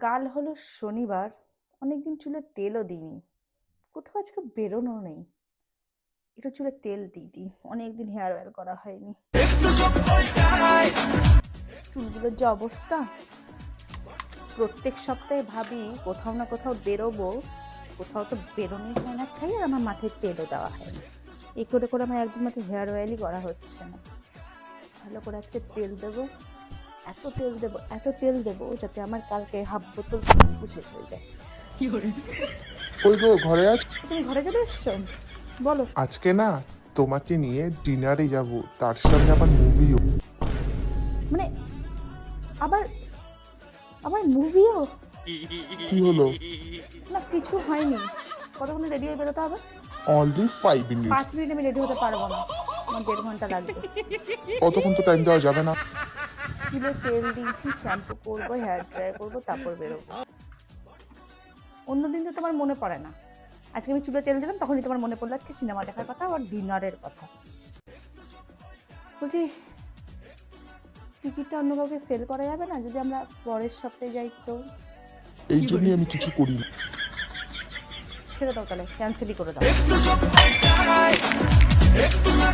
কাল হলো শনিবার, অনেকদিন চুলে তেলও দিইনি। কোথাও আজকে বেরোনো নেই, একটু চুলে তেল দিয়ে দিই। অনেকদিন হেয়ার অয়েল করা হয়নি। চুলগুলোর যে অবস্থা, প্রত্যেক সপ্তাহে ভাবি কোথাও না কোথাও বেরোবো, কোথাও তো বেরোনোই হয় না ছাই, আর আমার মাথায় তেলও দেওয়া হয় না। এই করে করে আমার একদম মাথায় হেয়ার অয়েলই করা হচ্ছে না। ভালো করে আজকে তেল দেবো, এত তেল দেবো যাতে আমার কালকে হাফ বোতল শেষ হয়ে যায়। কই গো, ঘরে আছ? তুমি ঘরে চলে এসছো? বলো। আজকে না তোমাকে নিয়ে ডিনারে যাব, তার সঙ্গে আবার মুভিও। মানে আবার আবার মুভিও? কি হলো? না কিছু হয়নি। কতক্ষণ রেডি হয়ে বেরোতে হবে? Only 5 minute. 5 মিনিট আমি রেডি হতে পারবো না, আমার 1.5 ঘন্টা লাগবে। কতক্ষণ তো টাইম দেওয়া যাবে না? চুলে তেল দিয়েছি, শ্যাম্পু করবো, হেয়ার ড্রাই করবো, তারপর বেরোবো। অন্যদিন তো তোমার মনে পড়ে না, আজকে আমি চুলে তেল দিলাম তখনই তোমার মনে পড়লো আজকে সিনেমা দেখার কথা আর ডিনারের কথা। বলছি, টিকিটটা অন্য কাউকে সেল করা যাবে না যদি আমরা পরের সপ্তাহে যাই? তো এই জন্যই আমি কিছু করি না। সেটা দাও, তাহলে ক্যান্সেলই করে দাও।